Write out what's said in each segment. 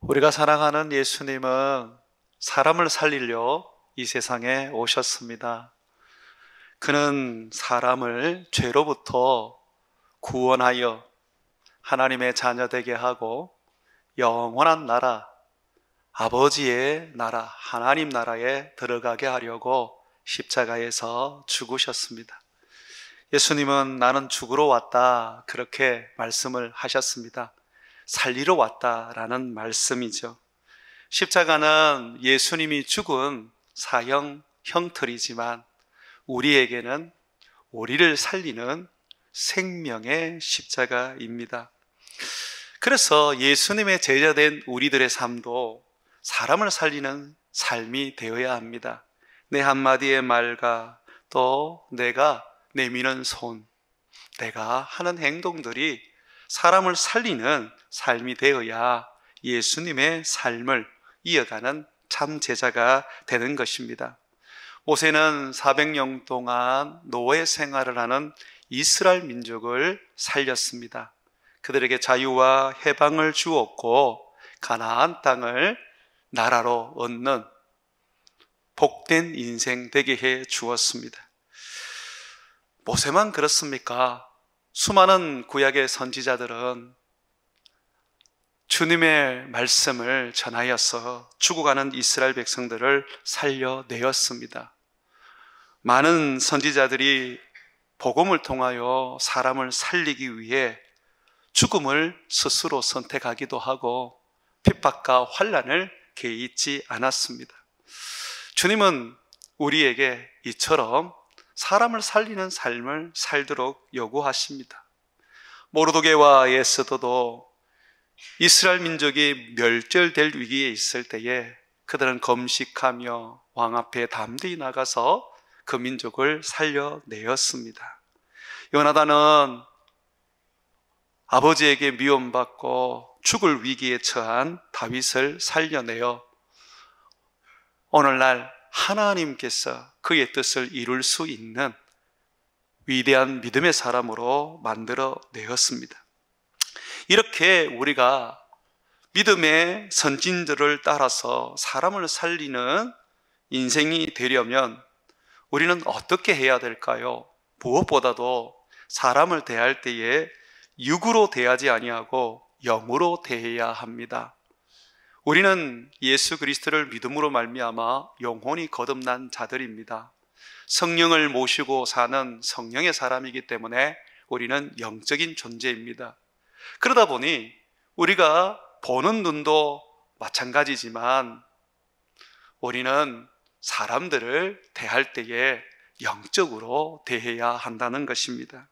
우리가 사랑하는 예수님은 사람을 살리려 이 세상에 오셨습니다. 그는 사람을 죄로부터 구원하여 하나님의 자녀되게 하고 영원한 나라, 아버지의 나라, 하나님 나라에 들어가게 하려고 십자가에서 죽으셨습니다. 예수님은 나는 죽으러 왔다, 그렇게 말씀을 하셨습니다. 살리러 왔다라는 말씀이죠. 십자가는 예수님이 죽은 사형 형틀이지만 우리에게는 우리를 살리는 생명의 십자가입니다. 그래서 예수님의 제자된 우리들의 삶도 사람을 살리는 삶이 되어야 합니다. 내 한마디의 말과 또 내가 내미는 손, 내가 하는 행동들이 사람을 살리는 삶이 되어야 예수님의 삶을 이어가는 참 제자가 되는 것입니다. 모세는 400년 동안 노예 생활을 하는 이스라엘 민족을 살렸습니다. 그들에게 자유와 해방을 주었고 가나안 땅을 나라로 얻는 복된 인생 되게 해 주었습니다. 모세만 그렇습니까? 수많은 구약의 선지자들은 주님의 말씀을 전하여서 죽어가는 이스라엘 백성들을 살려내었습니다. 많은 선지자들이 복음을 통하여 사람을 살리기 위해 죽음을 스스로 선택하기도 하고 핍박과 환난을 개의치 않았습니다. 주님은 우리에게 이처럼 사람을 살리는 삶을 살도록 요구하십니다. 모르드게와 에스더도 이스라엘 민족이 멸절될 위기에 있을 때에 그들은 금식하며 왕 앞에 담대히 나가서 그 민족을 살려내었습니다. 요나단은 아버지에게 미움받고 죽을 위기에 처한 다윗을 살려내어 오늘날 하나님께서 그의 뜻을 이룰 수 있는 위대한 믿음의 사람으로 만들어 내었습니다. 이렇게 우리가 믿음의 선진들을 따라서 사람을 살리는 인생이 되려면 우리는 어떻게 해야 될까요? 무엇보다도 사람을 대할 때에 육으로 대하지 아니하고 영으로 대해야 합니다. 우리는 예수 그리스도를 믿음으로 말미암아 영혼이 거듭난 자들입니다. 성령을 모시고 사는 성령의 사람이기 때문에 우리는 영적인 존재입니다. 그러다 보니 우리가 보는 눈도 마찬가지지만 우리는 사람들을 대할 때에 영적으로 대해야 한다는 것입니다.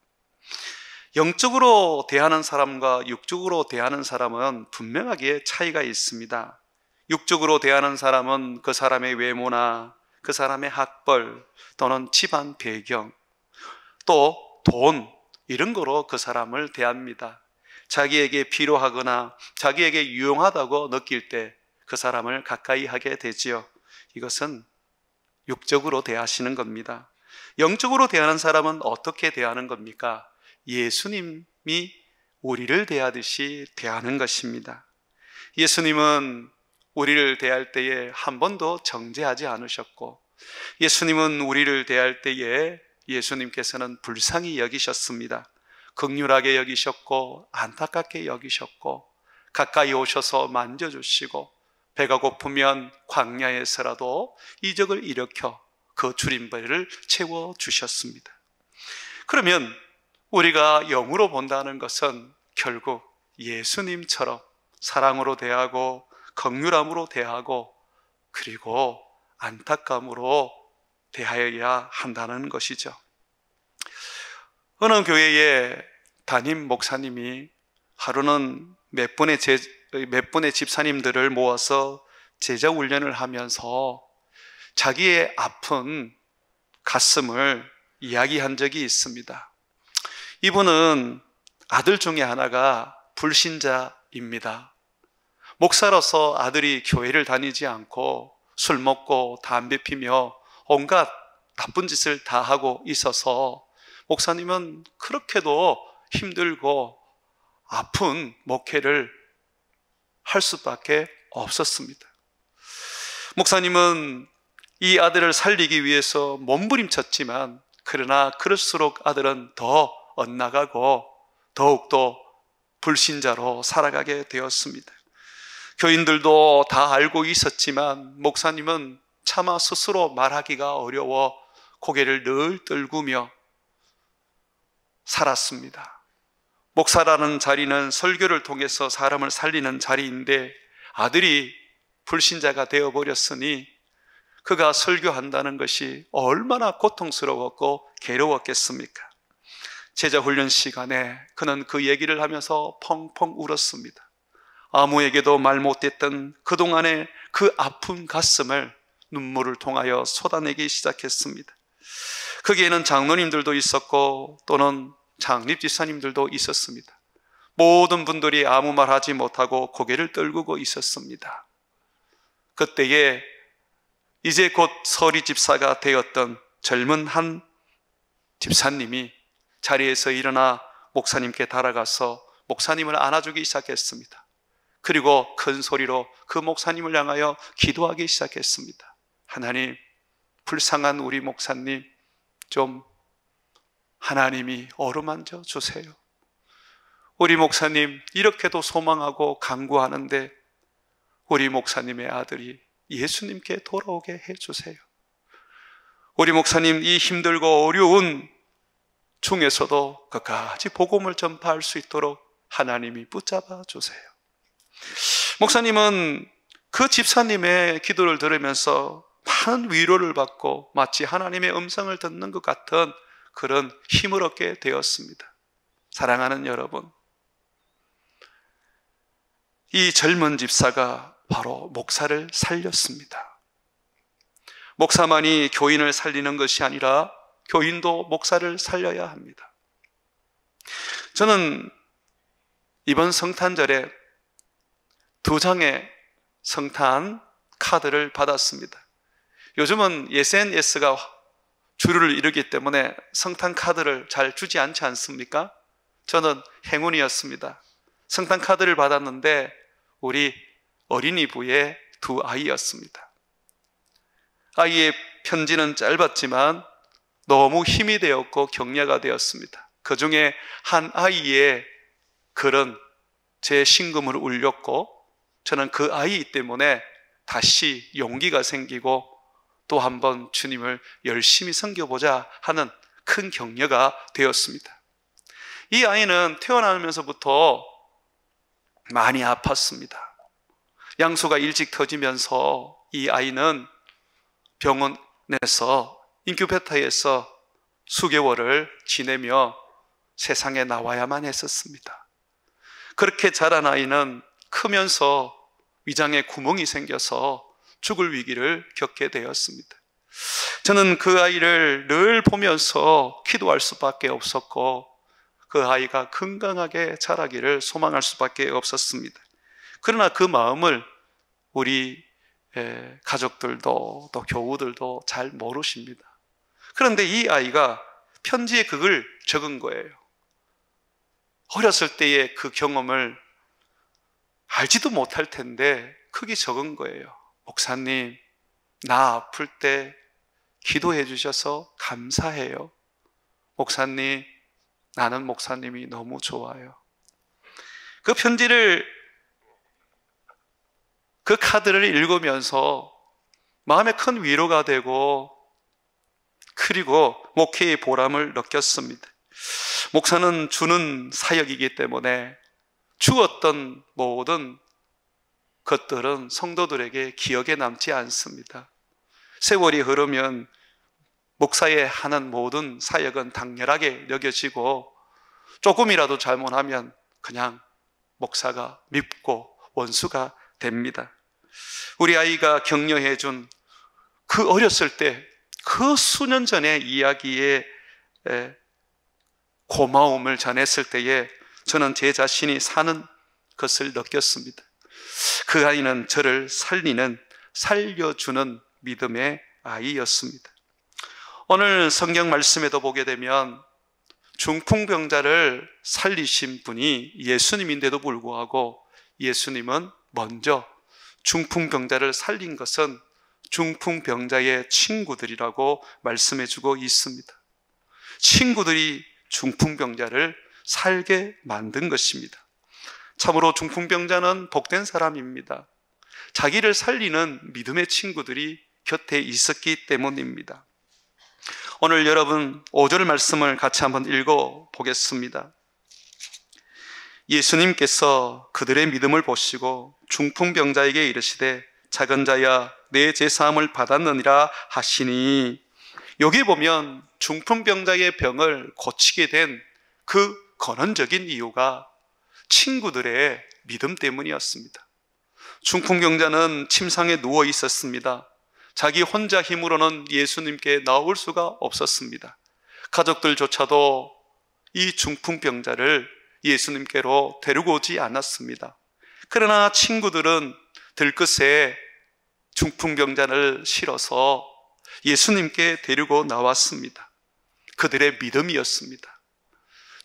영적으로 대하는 사람과 육적으로 대하는 사람은 분명하게 차이가 있습니다. 육적으로 대하는 사람은 그 사람의 외모나 그 사람의 학벌 또는 집안 배경 또 돈 이런 거로 그 사람을 대합니다. 자기에게 필요하거나 자기에게 유용하다고 느낄 때 그 사람을 가까이 하게 되지요. 이것은 육적으로 대하시는 겁니다. 영적으로 대하는 사람은 어떻게 대하는 겁니까? 예수님이 우리를 대하듯이 대하는 것입니다. 예수님은 우리를 대할 때에 한 번도 정죄하지 않으셨고 예수님은 우리를 대할 때에 예수님께서는 불쌍히 여기셨습니다. 긍휼하게 여기셨고 안타깝게 여기셨고 가까이 오셔서 만져주시고 배가 고프면 광야에서라도 이적을 일으켜 그 줄임배를 채워주셨습니다. 그러면 우리가 영으로 본다는 것은 결국 예수님처럼 사랑으로 대하고 긍휼함으로 대하고 그리고 안타까움으로 대하여야 한다는 것이죠. 어느 교회의 담임 목사님이 하루는 몇 분의 집사님들을 모아서 제자 훈련을 하면서 자기의 아픈 가슴을 이야기한 적이 있습니다. 이분은 아들 중에 하나가 불신자입니다. 목사로서 아들이 교회를 다니지 않고 술 먹고 담배 피며 온갖 나쁜 짓을 다 하고 있어서 목사님은 그렇게도 힘들고 아픈 목회를 할 수밖에 없었습니다. 목사님은 이 아들을 살리기 위해서 몸부림쳤지만 그러나 그럴수록 아들은 더 엇나가고 더욱더 불신자로 살아가게 되었습니다. 교인들도 다 알고 있었지만 목사님은 차마 스스로 말하기가 어려워 고개를 늘 떨구며 살았습니다. 목사라는 자리는 설교를 통해서 사람을 살리는 자리인데 아들이 불신자가 되어버렸으니 그가 설교한다는 것이 얼마나 고통스러웠고 괴로웠겠습니까? 제자훈련 시간에 그는 그 얘기를 하면서 펑펑 울었습니다. 아무에게도 말 못했던 그동안의 그 아픈 가슴을 눈물을 통하여 쏟아내기 시작했습니다. 거기에는 장로님들도 있었고 또는 장립지사님들도 있었습니다. 모든 분들이 아무 말 하지 못하고 고개를 떨구고 있었습니다. 그때에 이제 곧 서리 집사가 되었던 젊은 한 집사님이 자리에서 일어나 목사님께 달아가서 목사님을 안아주기 시작했습니다. 그리고 큰 소리로 그 목사님을 향하여 기도하기 시작했습니다. 하나님, 불쌍한 우리 목사님 좀 하나님이 어루만져 주세요. 우리 목사님 이렇게도 소망하고 간구하는데 우리 목사님의 아들이 예수님께 돌아오게 해주세요. 우리 목사님 이 힘들고 어려운 중에서도 끝까지 복음을 전파할 수 있도록 하나님이 붙잡아 주세요. 목사님은 그 집사님의 기도를 들으면서 많은 위로를 받고 마치 하나님의 음성을 듣는 것 같은 그런 힘을 얻게 되었습니다. 사랑하는 여러분, 이 젊은 집사가 바로 목사를 살렸습니다. 목사만이 교인을 살리는 것이 아니라 교인도 목사를 살려야 합니다. 저는 이번 성탄절에 2장의 성탄 카드를 받았습니다. 요즘은 SNS가 주류를 이루기 때문에 성탄 카드를 잘 주지 않지 않습니까? 저는 행운이었습니다. 성탄 카드를 받았는데 우리 어린이부의 2 아이였습니다. 아이의 편지는 짧았지만 너무 힘이 되었고 격려가 되었습니다. 그 중에 한 아이의 글은 제 심금을 울렸고 저는 그 아이 때문에 다시 용기가 생기고 또 한번 주님을 열심히 섬겨보자 하는 큰 격려가 되었습니다. 이 아이는 태어나면서부터 많이 아팠습니다. 양수가 일찍 터지면서 이 아이는 병원에서 인큐베이터에서 수개월을 지내며 세상에 나와야만 했었습니다. 그렇게 자란 아이는 크면서 위장에 구멍이 생겨서 죽을 위기를 겪게 되었습니다. 저는 그 아이를 늘 보면서 기도할 수밖에 없었고 그 아이가 건강하게 자라기를 소망할 수밖에 없었습니다. 그러나 그 마음을 우리 가족들도 또 교우들도 잘 모르십니다. 그런데 이 아이가 편지에 그걸 적은 거예요. 어렸을 때의 그 경험을 알지도 못할 텐데 크게 적은 거예요. 목사님, 나 아플 때 기도해 주셔서 감사해요. 목사님, 나는 목사님이 너무 좋아요. 그 편지를, 그 카드를 읽으면서 마음에 큰 위로가 되고 그리고 목회의 보람을 느꼈습니다. 목사는 주는 사역이기 때문에 주었던 모든 것들은 성도들에게 기억에 남지 않습니다. 세월이 흐르면 목사의 하는 모든 사역은 당연하게 여겨지고 조금이라도 잘못하면 그냥 목사가 밉고 원수가 됩니다. 우리 아이가 격려해 준 그 어렸을 때 그 수년 전의 이야기에 고마움을 전했을 때에 저는 제 자신이 사는 것을 느꼈습니다. 그 아이는 저를 살려주는 믿음의 아이였습니다. 오늘 성경 말씀에도 보게 되면 중풍병자를 살리신 분이 예수님인데도 불구하고 예수님은 먼저 중풍병자를 살린 것은 중풍병자의 친구들이라고 말씀해주고 있습니다. 친구들이 중풍병자를 살게 만든 것입니다. 참으로 중풍병자는 복된 사람입니다. 자기를 살리는 믿음의 친구들이 곁에 있었기 때문입니다. 오늘 여러분 5절 말씀을 같이 한번 읽어보겠습니다. 예수님께서 그들의 믿음을 보시고 중풍병자에게 이르시되 작은 자야 내 죄사함을 받았느니라 하시니, 여기 보면 중풍병자의 병을 고치게 된 그 근원적인 이유가 친구들의 믿음 때문이었습니다. 중풍병자는 침상에 누워 있었습니다. 자기 혼자 힘으로는 예수님께 나올 수가 없었습니다. 가족들조차도 이 중풍병자를 예수님께로 데리고 오지 않았습니다. 그러나 친구들은 들끝에 중풍병자를 실어서 예수님께 데리고 나왔습니다. 그들의 믿음이었습니다.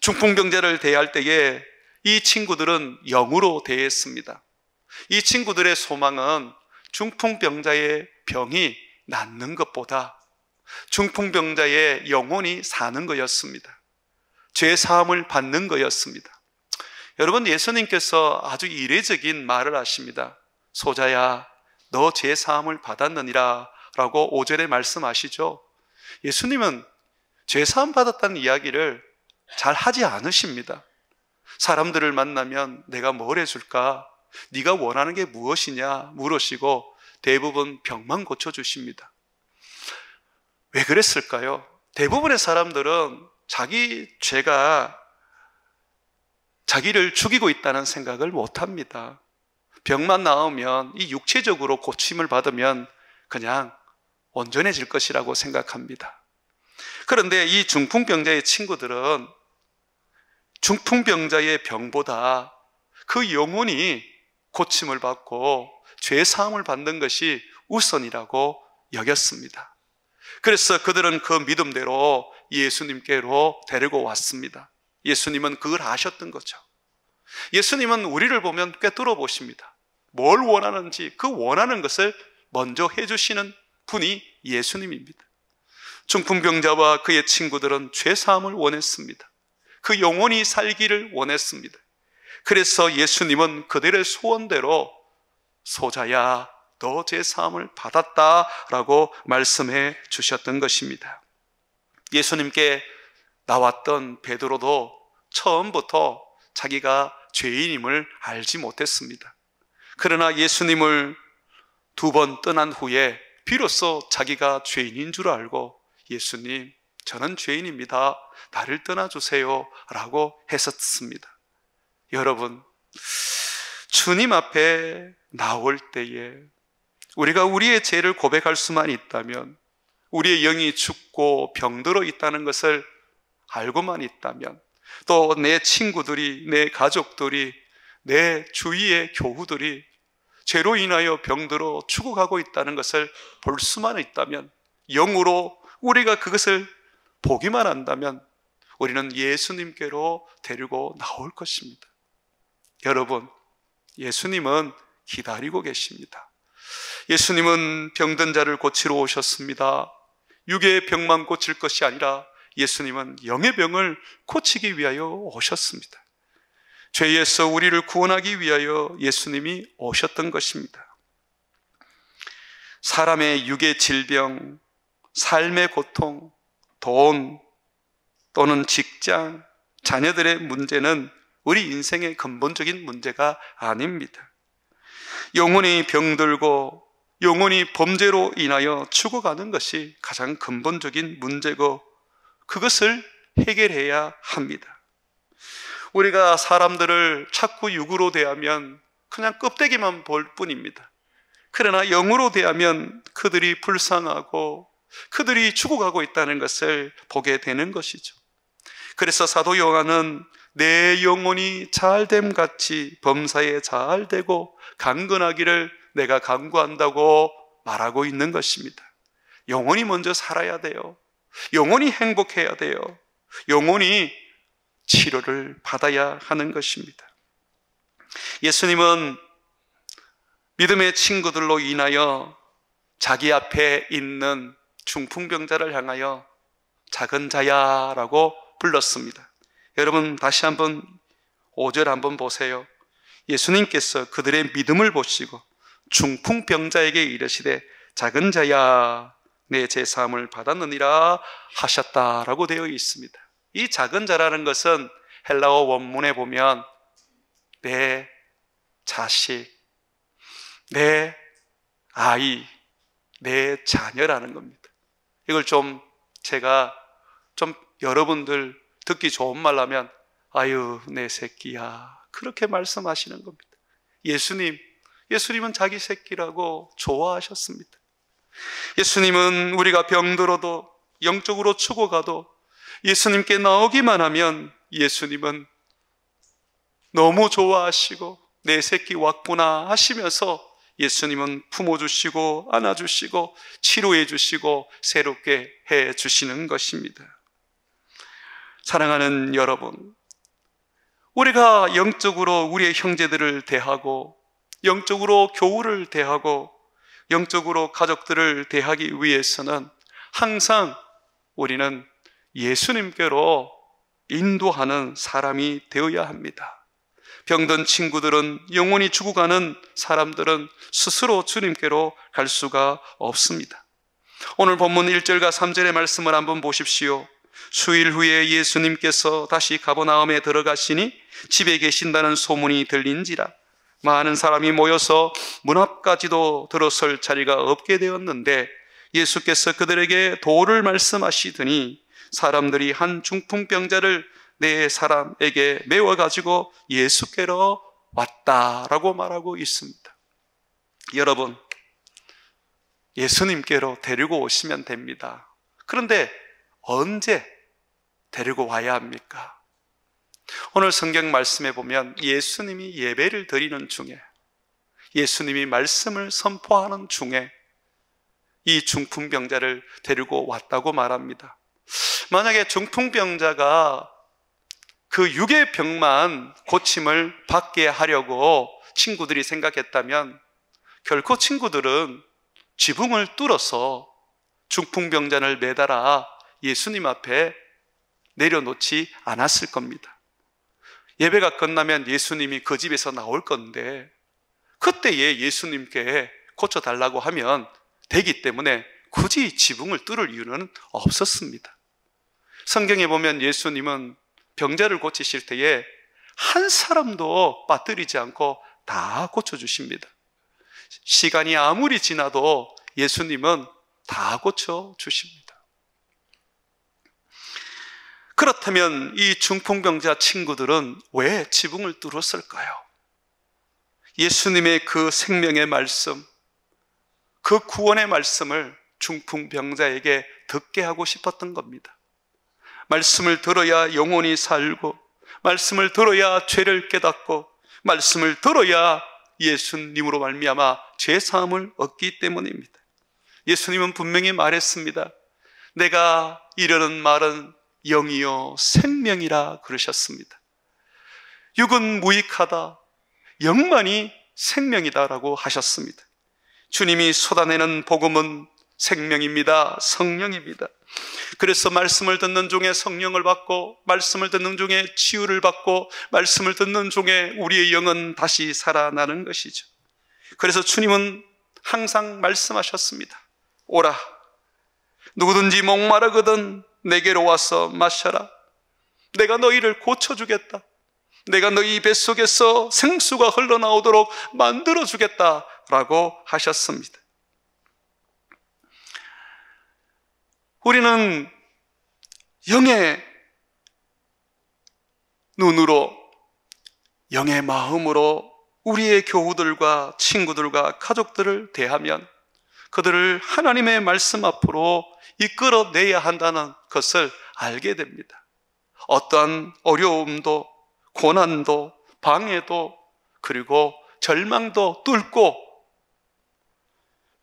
중풍병자를 대할 때에 이 친구들은 영으로 대했습니다. 이 친구들의 소망은 중풍병자의 병이 낫는 것보다 중풍병자의 영혼이 사는 거였습니다. 죄 사함을 받는 거였습니다. 여러분, 예수님께서 아주 이례적인 말을 하십니다. 소자야, 너 죄 사함을 받았느니라 라고 5절에 말씀하시죠. 예수님은 죄 사함 받았다는 이야기를 잘 하지 않으십니다. 사람들을 만나면 내가 뭘 해줄까? 네가 원하는 게 무엇이냐 물으시고 대부분 병만 고쳐주십니다. 왜 그랬을까요? 대부분의 사람들은 자기 죄가 자기를 죽이고 있다는 생각을 못합니다. 병만 나으면 이 육체적으로 고침을 받으면 그냥 온전해질 것이라고 생각합니다. 그런데 이 중풍병자의 친구들은 중풍병자의 병보다 그 영혼이 고침을 받고 죄 사함을 받는 것이 우선이라고 여겼습니다. 그래서 그들은 그 믿음대로 예수님께로 데리고 왔습니다. 예수님은 그걸 아셨던 거죠. 예수님은 우리를 보면 꿰뚫어 보십니다. 뭘 원하는지 그 원하는 것을 먼저 해주시는 분이 예수님입니다. 중풍병자와 그의 친구들은 죄 사함을 원했습니다. 그 영혼이 살기를 원했습니다. 그래서 예수님은 그들의 소원대로 소자야, 너 죄 사함을 받았다라고 말씀해 주셨던 것입니다. 예수님께 나왔던 베드로도 처음부터 자기가 죄인임을 알지 못했습니다. 그러나 예수님을 2번 떠난 후에 비로소 자기가 죄인인 줄 알고 예수님, 저는 죄인입니다. 나를 떠나주세요 라고 했었습니다. 여러분, 주님 앞에 나올 때에 우리가 우리의 죄를 고백할 수만 있다면, 우리의 영이 죽고 병들어 있다는 것을 알고만 있다면, 또 내 친구들이, 내 가족들이, 내 주위의 교우들이 죄로 인하여 병들어 죽어가고 있다는 것을 볼 수만 있다면, 영으로 우리가 그것을 보기만 한다면 우리는 예수님께로 데리고 나올 것입니다. 여러분, 예수님은 기다리고 계십니다. 예수님은 병든 자를 고치러 오셨습니다. 육의 병만 고칠 것이 아니라 예수님은 영의 병을 고치기 위하여 오셨습니다. 죄에서 우리를 구원하기 위하여 예수님이 오셨던 것입니다. 사람의 육의 질병, 삶의 고통, 돈 또는 직장, 자녀들의 문제는 우리 인생의 근본적인 문제가 아닙니다. 영혼이 병들고 영혼이 범죄로 인하여 죽어가는 것이 가장 근본적인 문제고, 그것을 해결해야 합니다. 우리가 사람들을 자꾸 육으로 대하면 그냥 껍데기만 볼 뿐입니다. 그러나 영으로 대하면 그들이 불쌍하고 그들이 죽어가고 있다는 것을 보게 되는 것이죠. 그래서 사도 요한은 내 영혼이 잘됨 같이 범사에 잘되고 강건하기를 내가 간구한다고 말하고 있는 것입니다. 영혼이 먼저 살아야 돼요. 영혼이 행복해야 돼요. 영혼이 치료를 받아야 하는 것입니다. 예수님은 믿음의 친구들로 인하여 자기 앞에 있는 중풍병자를 향하여 작은 자야라고 불렀습니다. 여러분 다시 한번 5절 한번 보세요. 예수님께서 그들의 믿음을 보시고 중풍병자에게 이르시되 작은 자야 내 제사함을 받았느니라 하셨다라고 되어 있습니다. 이 작은 자라는 것은 헬라어 원문에 보면 내 자식, 내 아이, 내 자녀라는 겁니다. 이걸 제가 여러분들 듣기 좋은 말로 하면 아유 내 새끼야 그렇게 말씀하시는 겁니다. 예수님은 자기 새끼라고 좋아하셨습니다. 예수님은 우리가 병들어도 영적으로 죽어가도 예수님께 나오기만 하면 예수님은 너무 좋아하시고 내 새끼 왔구나 하시면서 예수님은 품어주시고 안아주시고 치료해주시고 새롭게 해주시는 것입니다. 사랑하는 여러분, 우리가 영적으로 우리의 형제들을 대하고 영적으로 교우를 대하고 영적으로 가족들을 대하기 위해서는 항상 우리는 예수님께로 인도하는 사람이 되어야 합니다. 병든 친구들은, 영원히 죽어가는 사람들은 스스로 주님께로 갈 수가 없습니다. 오늘 본문 1절과 3절의 말씀을 한번 보십시오. 수일 후에 예수님께서 다시 가버나움에 들어가시니 집에 계신다는 소문이 들린지라 많은 사람이 모여서 문 앞까지도 들어설 자리가 없게 되었는데 예수께서 그들에게 도를 말씀하시더니 사람들이 한 중풍병자를 네 사람에게 메워가지고 예수께로 왔다라고 말하고 있습니다. 여러분, 예수님께로 데리고 오시면 됩니다. 그런데 언제 데리고 와야 합니까? 오늘 성경 말씀에 보면 예수님이 예배를 드리는 중에, 예수님이 말씀을 선포하는 중에 이 중풍병자를 데리고 왔다고 말합니다. 만약에 중풍병자가 그 육의 병만 고침을 받게 하려고 친구들이 생각했다면 결코 친구들은 지붕을 뚫어서 중풍병자를 매달아 예수님 앞에 내려놓지 않았을 겁니다. 예배가 끝나면 예수님이 그 집에서 나올 건데 그때에 예수님께 고쳐달라고 하면 되기 때문에 굳이 지붕을 뚫을 이유는 없었습니다. 성경에 보면 예수님은 병자를 고치실 때에 한 사람도 빠뜨리지 않고 다 고쳐주십니다. 시간이 아무리 지나도 예수님은 다 고쳐주십니다. 그렇다면 이 중풍병자 친구들은 왜 지붕을 뚫었을까요? 예수님의 그 생명의 말씀, 그 구원의 말씀을 중풍병자에게 듣게 하고 싶었던 겁니다. 말씀을 들어야 영혼이 살고, 말씀을 들어야 죄를 깨닫고, 말씀을 들어야 예수님으로 말미암아 죄사함을 얻기 때문입니다. 예수님은 분명히 말했습니다. 내가 이르는 말은 영이요 생명이라 그러셨습니다. 육은 무익하다, 영만이 생명이다라고 하셨습니다. 주님이 쏟아내는 복음은 생명입니다. 성령입니다. 그래서 말씀을 듣는 중에 성령을 받고, 말씀을 듣는 중에 치유를 받고, 말씀을 듣는 중에 우리의 영은 다시 살아나는 것이죠. 그래서 주님은 항상 말씀하셨습니다. 오라, 누구든지 목마르거든 내게로 와서 마셔라. 내가 너희를 고쳐주겠다. 내가 너희 뱃속에서 생수가 흘러나오도록 만들어주겠다라고 하셨습니다. 우리는 영의 눈으로, 영의 마음으로 우리의 교우들과 친구들과 가족들을 대하면 그들을 하나님의 말씀 앞으로 이끌어내야 한다는 것을 알게 됩니다. 어떠한 어려움도, 고난도, 방해도, 그리고 절망도 뚫고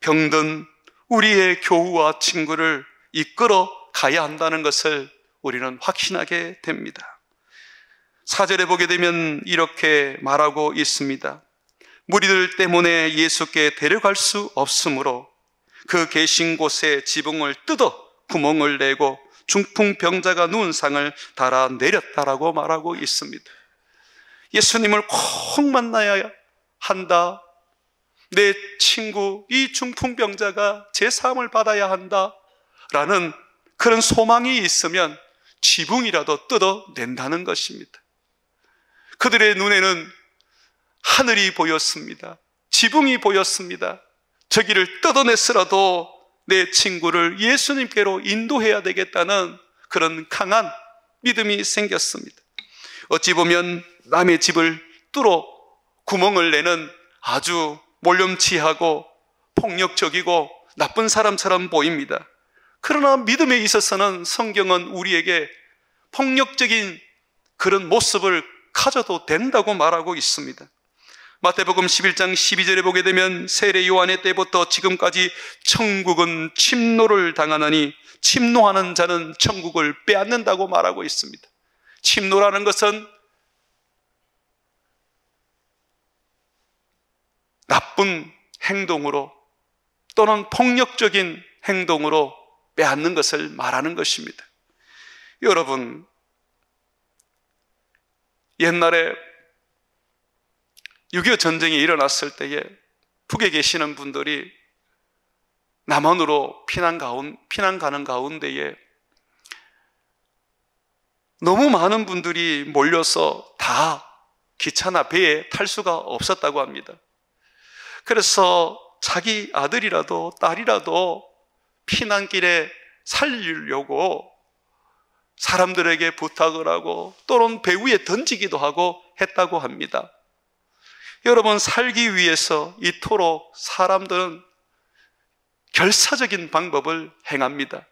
병든 우리의 교우와 친구를 이끌어 가야 한다는 것을 우리는 확신하게 됩니다. 4절에 보게 되면 이렇게 말하고 있습니다. 무리들 때문에 예수께 데려갈 수 없으므로 그 계신 곳에 지붕을 뜯어 구멍을 내고 중풍병자가 누운 상을 달아 내렸다라고 말하고 있습니다. 예수님을 꼭 만나야 한다. 내 친구 이 중풍병자가 제 사함을 받아야 한다 라는 그런 소망이 있으면 지붕이라도 뜯어낸다는 것입니다. 그들의 눈에는 하늘이 보였습니다. 지붕이 보였습니다. 저기를 뜯어냈으라도 내 친구를 예수님께로 인도해야 되겠다는 그런 강한 믿음이 생겼습니다. 어찌 보면 남의 집을 뚫어 구멍을 내는 아주 몰염치하고 폭력적이고 나쁜 사람처럼 보입니다. 그러나 믿음에 있어서는 성경은 우리에게 폭력적인 그런 모습을 가져도 된다고 말하고 있습니다. 마태복음 11장 12절에 보게 되면 세례 요한의 때부터 지금까지 천국은 침노를 당하나니 침노하는 자는 천국을 빼앗는다고 말하고 있습니다. 침노라는 것은 나쁜 행동으로 또는 폭력적인 행동으로 빼앗는 것을 말하는 것입니다. 여러분, 옛날에 6.25 전쟁이 일어났을 때에 북에 계시는 분들이 남한으로 피난 가는 가운데에 너무 많은 분들이 몰려서 다 기차나 배에 탈 수가 없었다고 합니다. 그래서 자기 아들이라도 딸이라도 피난길에 살리려고 사람들에게 부탁을 하고 또는 배 위에 던지기도 하고 했다고 합니다. 여러분, 살기 위해서 이토록 사람들은 결사적인 방법을 행합니다.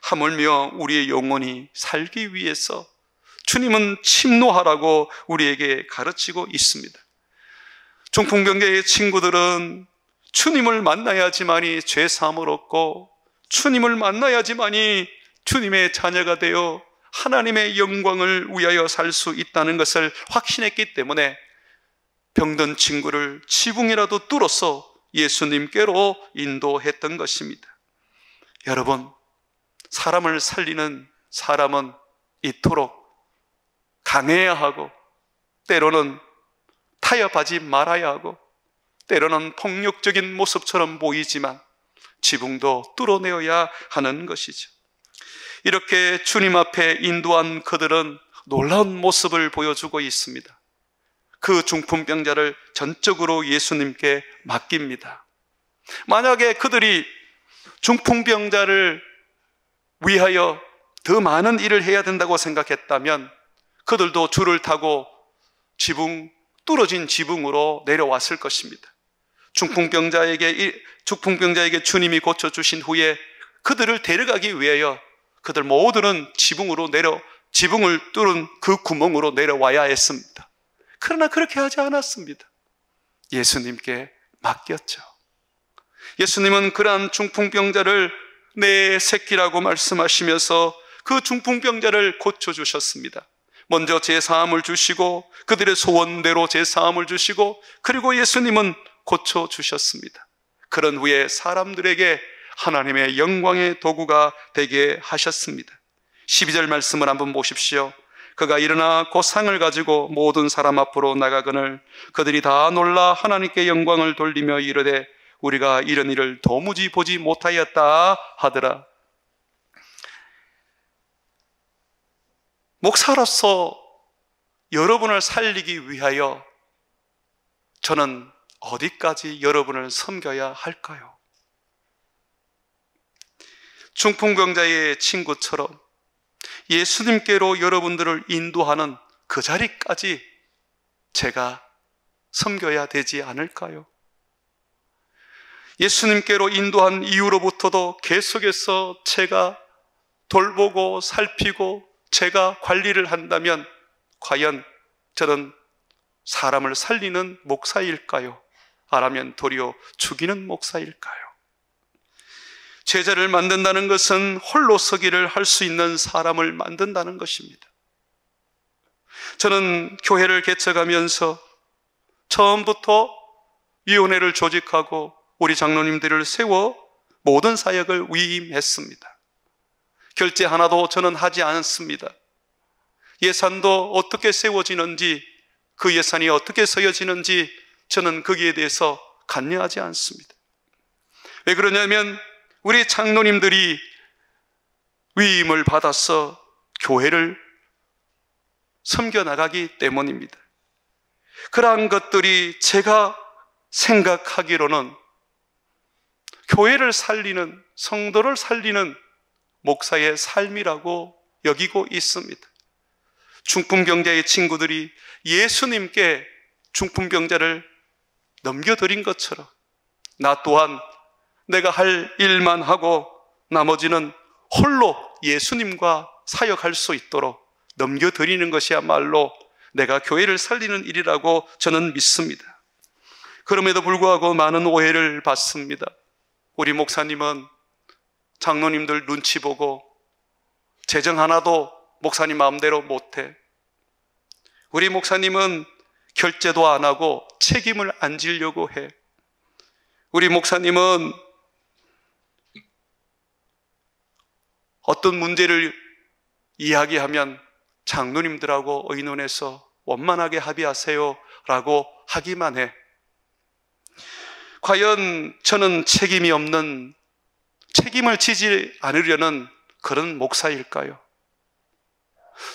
하물며 우리의 영혼이 살기 위해서 주님은 침노하라고 우리에게 가르치고 있습니다. 중풍병자의 친구들은 주님을 만나야지만이 죄 사함을 얻고 주님을 만나야지만이 주님의 자녀가 되어 하나님의 영광을 위하여 살 수 있다는 것을 확신했기 때문에 병든 친구를 지붕이라도 뚫어서 예수님께로 인도했던 것입니다. 여러분, 사람을 살리는 사람은 이토록 강해야 하고 때로는 타협하지 말아야 하고 때로는 폭력적인 모습처럼 보이지만 지붕도 뚫어내어야 하는 것이죠. 이렇게 주님 앞에 인도한 그들은 놀라운 모습을 보여주고 있습니다. 그 중풍병자를 전적으로 예수님께 맡깁니다. 만약에 그들이 중풍병자를 위하여 더 많은 일을 해야 된다고 생각했다면 그들도 줄을 타고 뚫어진 지붕으로 내려왔을 것입니다. 중풍병자에게 주님이 고쳐주신 후에 그들을 데려가기 위하여 그들 모두는 지붕을 뚫은 그 구멍으로 내려와야 했습니다. 그러나 그렇게 하지 않았습니다. 예수님께 맡겼죠. 예수님은 그러한 중풍병자를 내 새끼라고 말씀하시면서 그 중풍병자를 고쳐주셨습니다. 먼저 제사함을 주시고 그들의 소원대로 제사함을 주시고 그리고 예수님은 고쳐주셨습니다. 그런 후에 사람들에게 하나님의 영광의 도구가 되게 하셨습니다. 12절 말씀을 한번 보십시오. 그가 일어나 그 상을 가지고 모든 사람 앞으로 나가거늘 그들이 다 놀라 하나님께 영광을 돌리며 이르되 우리가 이런 일을 도무지 보지 못하였다 하더라. 목사로서 여러분을 살리기 위하여 저는 어디까지 여러분을 섬겨야 할까요? 중풍병자의 친구처럼 예수님께로 여러분들을 인도하는 그 자리까지 제가 섬겨야 되지 않을까요? 예수님께로 인도한 이후로부터도 계속해서 제가 돌보고 살피고 제가 관리를 한다면 과연 저는 사람을 살리는 목사일까요? 아니면 도리어 죽이는 목사일까요? 제자를 만든다는 것은 홀로 서기를 할 수 있는 사람을 만든다는 것입니다. 저는 교회를 개척하면서 처음부터 위원회를 조직하고 우리 장로님들을 세워 모든 사역을 위임했습니다. 결제 하나도 저는 하지 않습니다. 예산도 어떻게 세워지는지, 그 예산이 어떻게 서여지는지 저는 거기에 대해서 관여하지 않습니다. 왜 그러냐면 우리 장로님들이 위임을 받아서 교회를 섬겨나가기 때문입니다. 그러한 것들이 제가 생각하기로는 교회를 살리는, 성도를 살리는 목사의 삶이라고 여기고 있습니다. 중풍병자의 친구들이 예수님께 중풍병자를 넘겨드린 것처럼 나 또한 내가 할 일만 하고 나머지는 홀로 예수님과 사역할 수 있도록 넘겨드리는 것이야말로 내가 교회를 살리는 일이라고 저는 믿습니다. 그럼에도 불구하고 많은 오해를 받습니다. 우리 목사님은 장로님들 눈치 보고 재정 하나도 목사님 마음대로 못해. 우리 목사님은 결제도 안 하고 책임을 안 지려고 해. 우리 목사님은 어떤 문제를 이야기하면 장로님들하고 의논해서 원만하게 합의하세요 라고 하기만 해. 과연 저는 책임이 없는, 책임을 지지 않으려는 그런 목사일까요?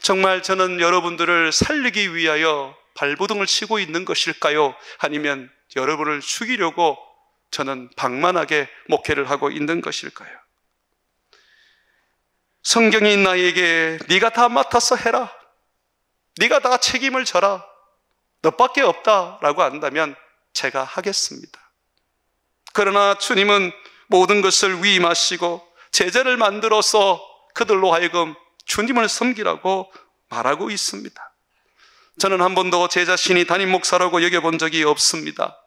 정말 저는 여러분들을 살리기 위하여 발버둥을 치고 있는 것일까요? 아니면 여러분을 죽이려고 저는 방만하게 목회를 하고 있는 것일까요? 성경이 나에게 네가 다 맡아서 해라, 네가 다 책임을 져라, 너밖에 없다라고 한다면 제가 하겠습니다. 그러나 주님은 모든 것을 위임하시고 제자를 만들어서 그들로 하여금 주님을 섬기라고 말하고 있습니다. 저는 한 번도 제 자신이 담임 목사라고 여겨본 적이 없습니다.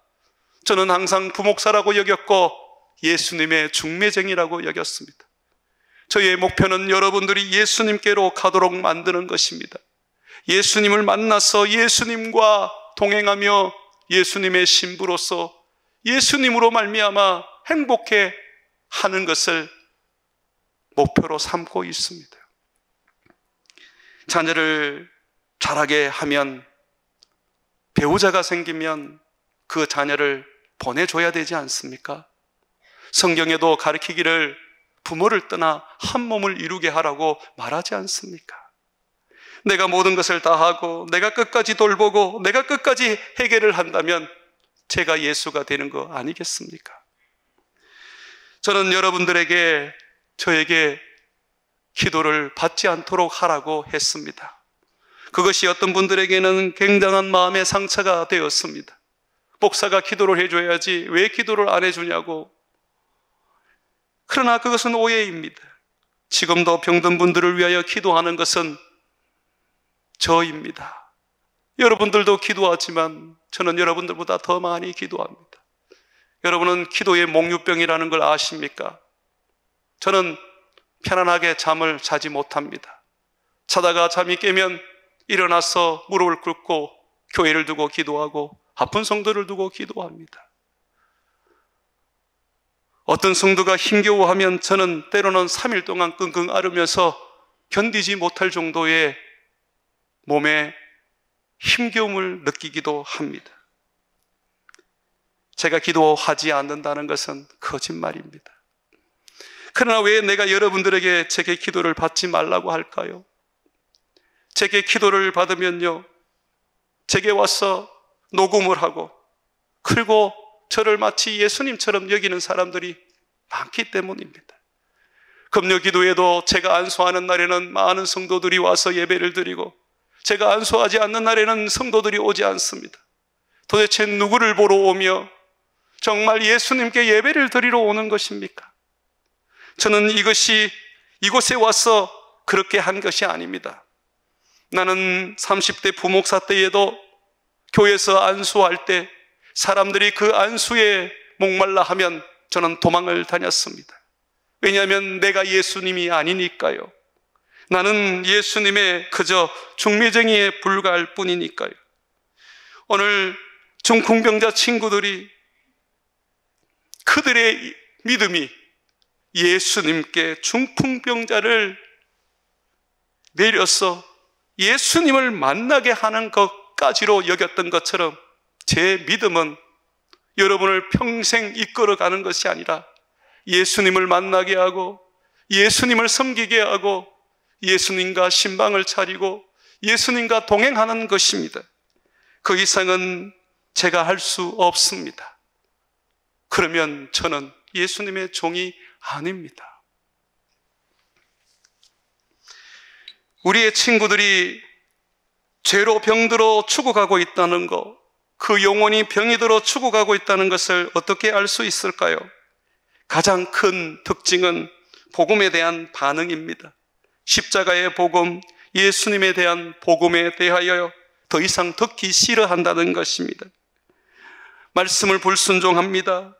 저는 항상 부목사라고 여겼고 예수님의 중매쟁이라고 여겼습니다. 저의 목표는 여러분들이 예수님께로 가도록 만드는 것입니다. 예수님을 만나서 예수님과 동행하며 예수님의 신부로서 예수님으로 말미암아 행복해 하는 것을 목표로 삼고 있습니다. 자녀를 자라게 하면, 배우자가 생기면 그 자녀를 보내줘야 되지 않습니까? 성경에도 가르치기를 부모를 떠나 한 몸을 이루게 하라고 말하지 않습니까? 내가 모든 것을 다 하고 내가 끝까지 돌보고 내가 끝까지 해결을 한다면 제가 예수가 되는 거 아니겠습니까? 저는 여러분들에게, 저에게 기도를 받지 않도록 하라고 했습니다. 그것이 어떤 분들에게는 굉장한 마음의 상처가 되었습니다. 목사가 기도를 해줘야지 왜 기도를 안 해주냐고. 그러나 그것은 오해입니다. 지금도 병든 분들을 위하여 기도하는 것은 저입니다. 여러분들도 기도하지만 저는 여러분들보다 더 많이 기도합니다. 여러분은 기도의 몽유병이라는 걸 아십니까? 저는 편안하게 잠을 자지 못합니다. 자다가 잠이 깨면 일어나서 무릎을 꿇고 교회를 두고 기도하고 아픈 성도를 두고 기도합니다. 어떤 성도가 힘겨워하면 저는 때로는 3일 동안 끙끙 앓으면서 견디지 못할 정도의 몸에 힘겨움을 느끼기도 합니다. 제가 기도하지 않는다는 것은 거짓말입니다. 그러나 왜 내가 여러분들에게 제게 기도를 받지 말라고 할까요? 제게 기도를 받으면요, 제게 와서 녹음을 하고 그리고 저를 마치 예수님처럼 여기는 사람들이 많기 때문입니다. 금요 기도에도 제가 안수하는 날에는 많은 성도들이 와서 예배를 드리고 제가 안수하지 않는 날에는 성도들이 오지 않습니다. 도대체 누구를 보러 오며 정말 예수님께 예배를 드리러 오는 것입니까? 저는 이곳에 와서 그렇게 한 것이 아닙니다. 나는 30대 부목사 때에도 교회에서 안수할 때 사람들이 그 안수에 목말라 하면 저는 도망을 다녔습니다. 왜냐하면 내가 예수님이 아니니까요. 나는 예수님의 그저 중매쟁이에 불과할 뿐이니까요. 오늘 중풍병자 친구들이 그들의 믿음이 예수님께 중풍병자를 내려서 예수님을 만나게 하는 것까지로 여겼던 것처럼 제 믿음은 여러분을 평생 이끌어가는 것이 아니라 예수님을 만나게 하고 예수님을 섬기게 하고 예수님과 신방을 차리고 예수님과 동행하는 것입니다. 그 이상은 제가 할 수 없습니다. 그러면 저는 예수님의 종이 아닙니다. 우리의 친구들이 죄로 병들어 죽어가고 있다는 것, 그 영혼이 병이 들어 죽어가고 있다는 것을 어떻게 알 수 있을까요? 가장 큰 특징은 복음에 대한 반응입니다. 십자가의 복음, 예수님에 대한 복음에 대하여 더 이상 듣기 싫어한다는 것입니다. 말씀을 불순종합니다.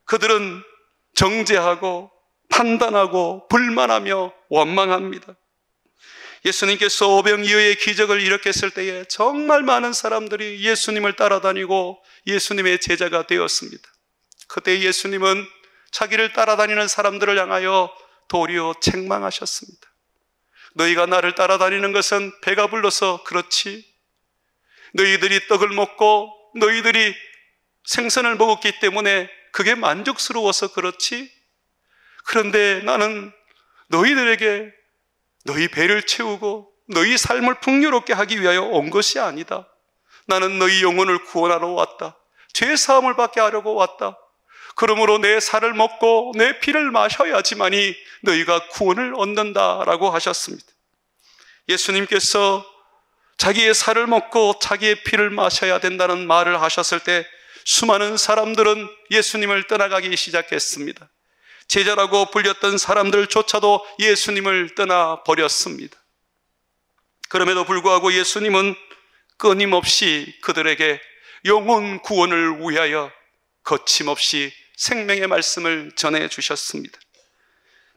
그들은 정죄하고 판단하고 불만하며 원망합니다. 예수님께서 오병이어의 기적을 일으켰을 때에 정말 많은 사람들이 예수님을 따라다니고 예수님의 제자가 되었습니다. 그때 예수님은 자기를 따라다니는 사람들을 향하여 도리어 책망하셨습니다. 너희가 나를 따라다니는 것은 배가 불러서 그렇지, 너희들이 떡을 먹고 너희들이 생선을 먹었기 때문에 그게 만족스러워서 그렇지, 그런데 나는 너희들에게 너희 배를 채우고 너희 삶을 풍요롭게 하기 위하여 온 것이 아니다. 나는 너희 영혼을 구원하러 왔다. 죄사함을 받게 하려고 왔다. 그러므로 내 살을 먹고 내 피를 마셔야지만이 너희가 구원을 얻는다라고 하셨습니다. 예수님께서 자기의 살을 먹고 자기의 피를 마셔야 된다는 말을 하셨을 때 수많은 사람들은 예수님을 떠나가기 시작했습니다. 제자라고 불렸던 사람들조차도 예수님을 떠나버렸습니다. 그럼에도 불구하고 예수님은 끊임없이 그들에게 영혼 구원을 위하여 거침없이 생명의 말씀을 전해주셨습니다.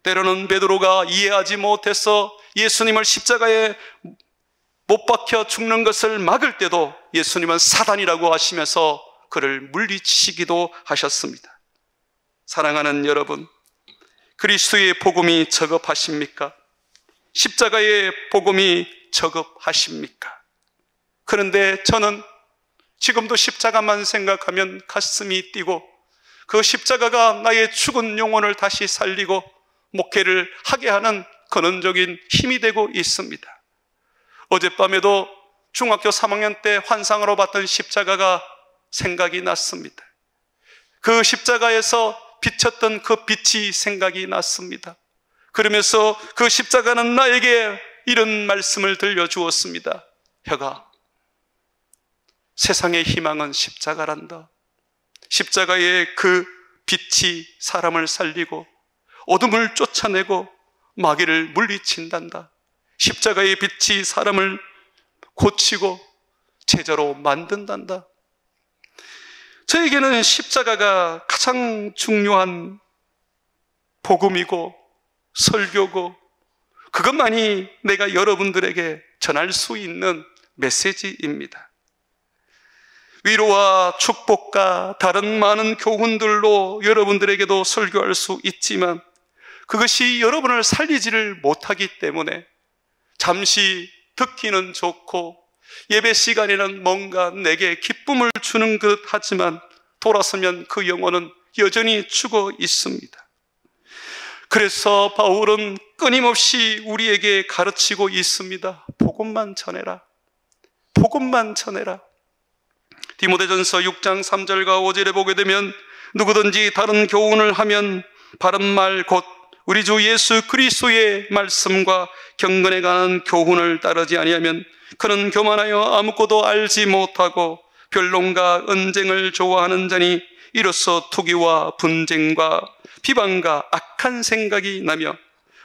때로는 베드로가 이해하지 못해서 예수님을 십자가에 못 박혀 죽는 것을 막을 때도 예수님은 사단이라고 하시면서 그를 물리치기도 하셨습니다. 사랑하는 여러분, 그리스도의 복음이 저급하십니까? 십자가의 복음이 저급하십니까? 그런데 저는 지금도 십자가만 생각하면 가슴이 뛰고 그 십자가가 나의 죽은 영혼을 다시 살리고 목회를 하게 하는 근원적인 힘이 되고 있습니다. 어젯밤에도 중학교 3학년 때 환상으로 봤던 십자가가 생각이 났습니다. 그 십자가에서 비쳤던 그 빛이 생각이 났습니다. 그러면서 그 십자가는 나에게 이런 말씀을 들려주었습니다. 혁아, 세상의 희망은 십자가란다. 십자가의 그 빛이 사람을 살리고 어둠을 쫓아내고 마귀를 물리친단다. 십자가의 빛이 사람을 고치고 제자로 만든단다. 저에게는 십자가가 가장 중요한 복음이고 설교고 그것만이 내가 여러분들에게 전할 수 있는 메시지입니다. 위로와 축복과 다른 많은 교훈들로 여러분들에게도 설교할 수 있지만 그것이 여러분을 살리지를 못하기 때문에 잠시 듣기는 좋고 예배 시간에는 뭔가 내게 기쁨을 주는 듯 하지만 돌아서면 그 영혼은 여전히 죽어 있습니다. 그래서 바울은 끊임없이 우리에게 가르치고 있습니다. 복음만 전해라. 복음만 전해라. 디모데전서 6장 3절과 5절에 보게 되면 누구든지 다른 교훈을 하면 바른 말 곧 우리 주 예수 그리스도의 말씀과 경건에 관한 교훈을 따르지 아니하면 그는 교만하여 아무것도 알지 못하고 변론과 언쟁을 좋아하는 자니 이로써 투기와 분쟁과 비방과 악한 생각이 나며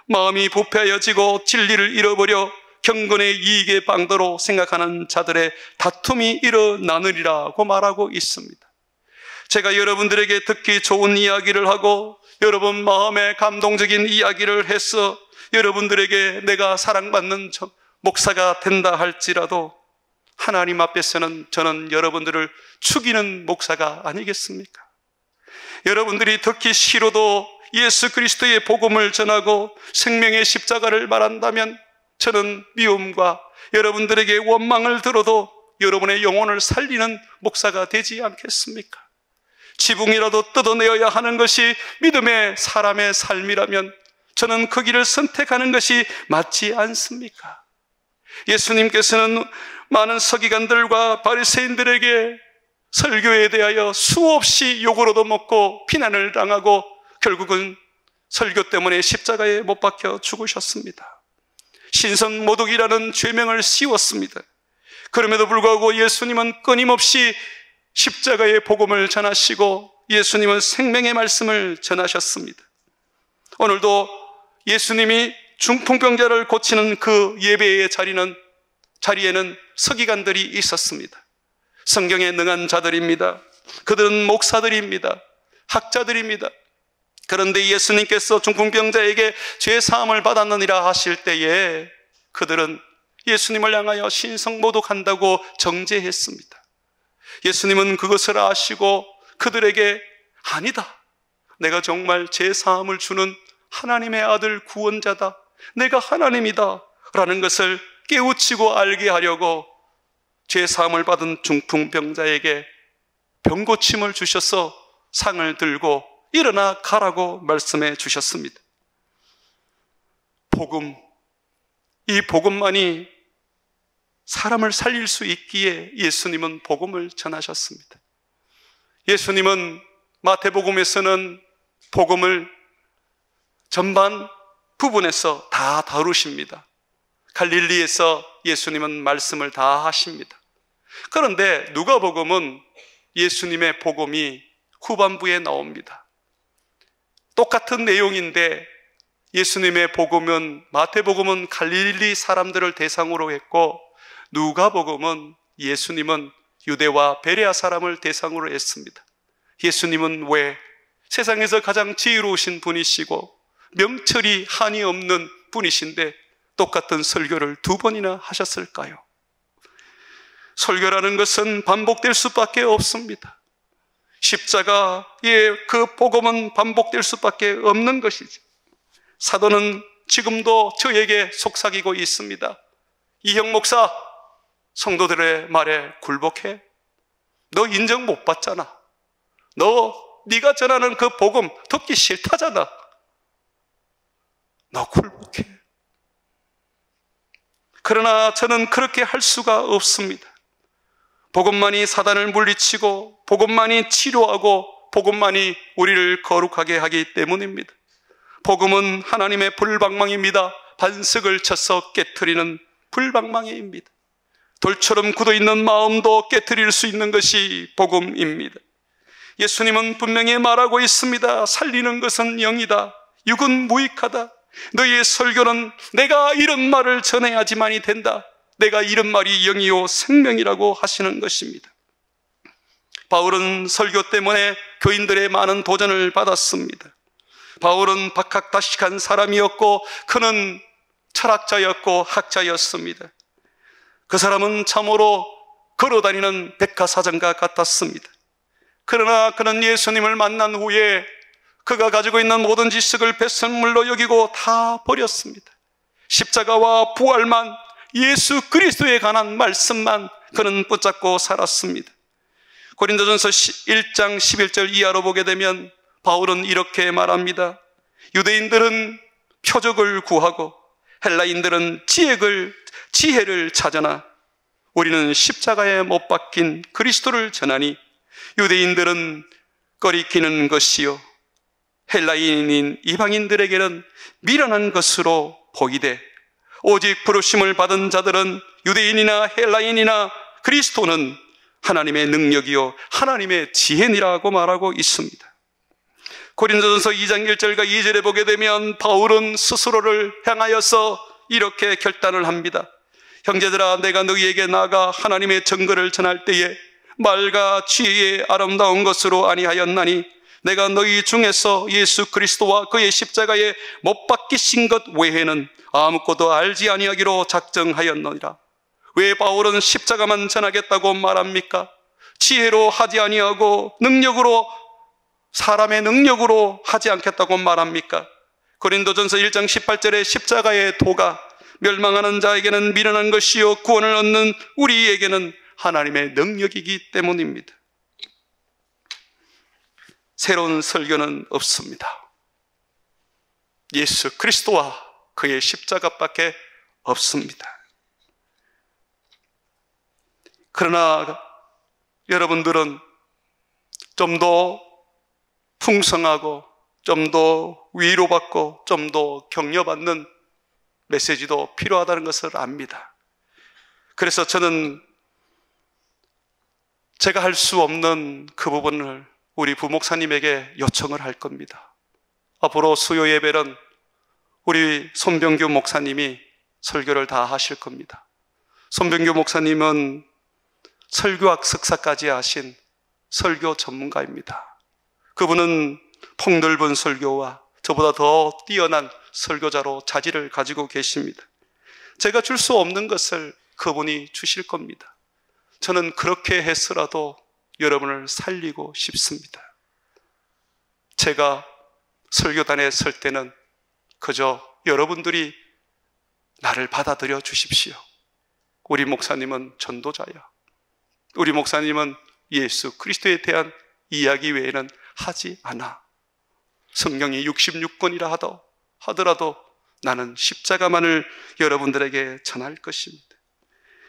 마음이 부패하여지고 진리를 잃어버려 경건의 이익의 방도로 생각하는 자들의 다툼이 일어나느리라고 말하고 있습니다. 제가 여러분들에게 듣기 좋은 이야기를 하고 여러분 마음에 감동적인 이야기를 해서 여러분들에게 내가 사랑받는 목사가 된다 할지라도 하나님 앞에서는 저는 여러분들을 죽이는 목사가 아니겠습니까? 여러분들이 듣기 싫어도 예수 그리스도의 복음을 전하고 생명의 십자가를 말한다면 저는 미움과 여러분들에게 원망을 들어도 여러분의 영혼을 살리는 목사가 되지 않겠습니까? 지붕이라도 뜯어내어야 하는 것이 믿음의 사람의 삶이라면 저는 그 길을 선택하는 것이 맞지 않습니까? 예수님께서는 많은 서기관들과 바리새인들에게 설교에 대하여 수없이 욕을 얻어먹고 비난을 당하고 결국은 설교 때문에 십자가에 못 박혀 죽으셨습니다. 신선모독이라는 죄명을 씌웠습니다. 그럼에도 불구하고 예수님은 끊임없이 십자가의 복음을 전하시고 예수님은 생명의 말씀을 전하셨습니다. 오늘도 예수님이 중풍병자를 고치는 그 예배의 자리에는 서기관들이 있었습니다. 성경에 능한 자들입니다. 그들은 목사들입니다. 학자들입니다. 그런데 예수님께서 중풍병자에게 죄사함을 받았느니라 하실 때에 그들은 예수님을 향하여 신성모독한다고 정죄했습니다. 예수님은 그것을 아시고 그들에게 아니다, 내가 정말 죄사함을 주는 하나님의 아들 구원자다, 내가 하나님이다 라는 것을 깨우치고 알게 하려고 죄사함을 받은 중풍병자에게 병고침을 주셔서 상을 들고 일어나 가라고 말씀해 주셨습니다. 복음, 이 복음만이 사람을 살릴 수 있기에 예수님은 복음을 전하셨습니다. 예수님은 마태복음에서는 복음을 전반 부분에서 다 다루십니다. 갈릴리에서 예수님은 말씀을 다 하십니다. 그런데 누가복음은 예수님의 복음이 후반부에 나옵니다. 똑같은 내용인데 예수님의 복음은, 마태복음은 갈릴리 사람들을 대상으로 했고 누가복음은 예수님은 유대와 베레아 사람을 대상으로 했습니다. 예수님은 왜 세상에서 가장 지혜로우신 분이시고 명철이 한이 없는 분이신데 똑같은 설교를 2번이나 하셨을까요? 설교라는 것은 반복될 수밖에 없습니다. 십자가의 그 복음은 반복될 수밖에 없는 것이죠. 사도는 지금도 저에게 속삭이고 있습니다. 이형 목사, 성도들의 말에 굴복해? 너 인정 못 받잖아. 네가 전하는 그 복음 듣기 싫다잖아. 너 굴복해. 그러나 저는 그렇게 할 수가 없습니다. 복음만이 사단을 물리치고 복음만이 치료하고 복음만이 우리를 거룩하게 하기 때문입니다. 복음은 하나님의 불방망이입니다. 반석을 쳐서 깨트리는 불방망이입니다. 돌처럼 굳어있는 마음도 깨트릴 수 있는 것이 복음입니다. 예수님은 분명히 말하고 있습니다. 살리는 것은 영이다, 육은 무익하다. 너희의 설교는 내가 이런 말을 전해야지만이 된다. 내가 이런 말이 영이요 생명이라고 하시는 것입니다. 바울은 설교 때문에 교인들의 많은 도전을 받았습니다. 바울은 박학다식한 사람이었고 그는 철학자였고 학자였습니다. 그 사람은 참으로 걸어다니는 백과사전가 같았습니다. 그러나 그는 예수님을 만난 후에 그가 가지고 있는 모든 지식을 배설물로 여기고 다 버렸습니다. 십자가와 부활만, 예수 그리스도에 관한 말씀만 그는 붙잡고 살았습니다. 고린도전서 1장 11절 이하로 보게 되면 바울은 이렇게 말합니다. 유대인들은 표적을 구하고 헬라인들은 지혜를 찾으나 우리는 십자가에 못 박힌 그리스도를 전하니 유대인들은 꺼리끼는 것이요 헬라인인 이방인들에게는 미련한 것으로 보이되 오직 부르심을 받은 자들은 유대인이나 헬라인이나 그리스도는 하나님의 능력이요 하나님의 지혜니라고 말하고 있습니다. 고린도전서 2장 1절과 2절에 보게 되면 바울은 스스로를 향하여서 이렇게 결단을 합니다. 형제들아, 내가 너희에게 나아가 하나님의 증거를 전할 때에 말과 지혜의 아름다운 것으로 아니하였나니 내가 너희 중에서 예수 그리스도와 그의 십자가에 못 박히신 것 외에는 아무것도 알지 아니하기로 작정하였느니라. 왜 바울은 십자가만 전하겠다고 말합니까? 지혜로 하지 아니하고 능력으로 사람의 능력으로 하지 않겠다고 말합니까? 고린도전서 1장 18절에 십자가의 도가 멸망하는 자에게는 미련한 것이요 구원을 얻는 우리에게는 하나님의 능력이기 때문입니다. 새로운 설교는 없습니다. 예수 그리스도와 그의 십자가밖에 없습니다. 그러나 여러분들은 좀 더 풍성하고 좀 더 위로받고 좀 더 격려받는 메시지도 필요하다는 것을 압니다. 그래서 저는 제가 할 수 없는 그 부분을 우리 부목사님에게 요청을 할 겁니다. 앞으로 수요 예배는 우리 손병규 목사님이 설교를 다 하실 겁니다. 손병규 목사님은 설교학 석사까지 하신 설교 전문가입니다. 그분은 폭넓은 설교와 저보다 더 뛰어난 설교자로 자질을 가지고 계십니다. 제가 줄 수 없는 것을 그분이 주실 겁니다. 저는 그렇게 해서라도 여러분을 살리고 싶습니다. 제가 설교단에 설 때는 그저 여러분들이 나를 받아들여 주십시오. 우리 목사님은 전도자야. 우리 목사님은 예수 그리스도에 대한 이야기 외에는 하지 않아. 성경이 66권이라 하더라도 나는 십자가만을 여러분들에게 전할 것입니다.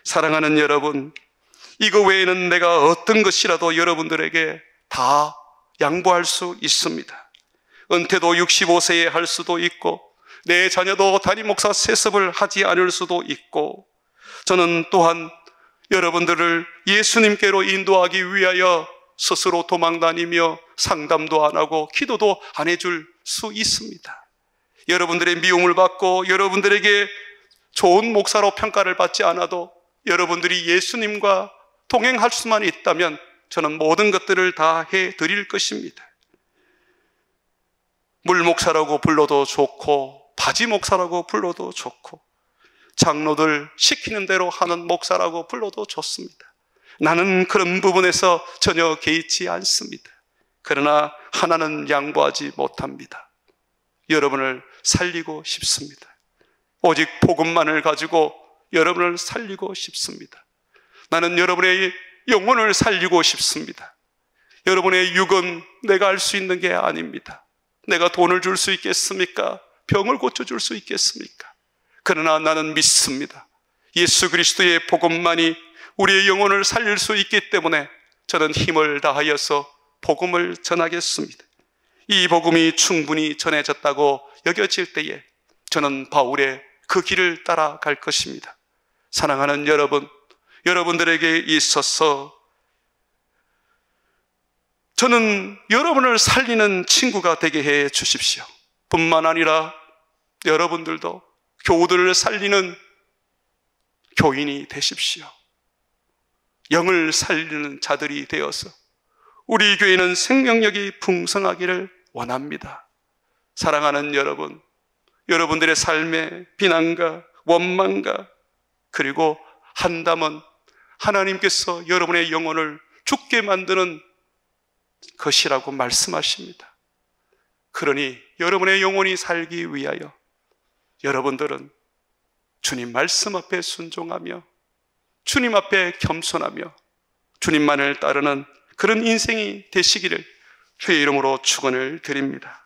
사랑하는 여러분, 이거 외에는 내가 어떤 것이라도 여러분들에게 다 양보할 수 있습니다. 은퇴도 65세에 할 수도 있고 내 자녀도 담임 목사 세습을 하지 않을 수도 있고 저는 또한 여러분들을 예수님께로 인도하기 위하여 스스로 도망다니며 상담도 안 하고 기도도 안 해줄 수 있습니다. 여러분들의 미움을 받고 여러분들에게 좋은 목사로 평가를 받지 않아도 여러분들이 예수님과 동행할 수만 있다면 저는 모든 것들을 다 해드릴 것입니다. 물목사라고 불러도 좋고 바지 목사라고 불러도 좋고 장로들 시키는 대로 하는 목사라고 불러도 좋습니다. 나는 그런 부분에서 전혀 개의치 않습니다. 그러나 하나는 양보하지 못합니다. 여러분을 살리고 싶습니다. 오직 복음만을 가지고 여러분을 살리고 싶습니다. 나는 여러분의 영혼을 살리고 싶습니다. 여러분의 육은 내가 할 수 있는 게 아닙니다. 내가 돈을 줄 수 있겠습니까? 병을 고쳐줄 수 있겠습니까? 그러나 나는 믿습니다. 예수 그리스도의 복음만이 우리의 영혼을 살릴 수 있기 때문에 저는 힘을 다하여서 복음을 전하겠습니다. 이 복음이 충분히 전해졌다고 여겨질 때에 저는 바울의 그 길을 따라갈 것입니다. 사랑하는 여러분, 여러분들에게 있어서 저는 여러분을 살리는 친구가 되게 해 주십시오. 뿐만 아니라 여러분들도 교우들을 살리는 교인이 되십시오. 영을 살리는 자들이 되어서 우리 교회는 생명력이 풍성하기를 원합니다. 사랑하는 여러분, 여러분들의 삶의 비난과 원망과 그리고 한담은 하나님께서 여러분의 영혼을 죽게 만드는 것이라고 말씀하십니다. 그러니 여러분의 영혼이 살기 위하여 여러분들은 주님 말씀 앞에 순종하며 주님 앞에 겸손하며 주님만을 따르는 그런 인생이 되시기를 주의 이름으로 축원을 드립니다.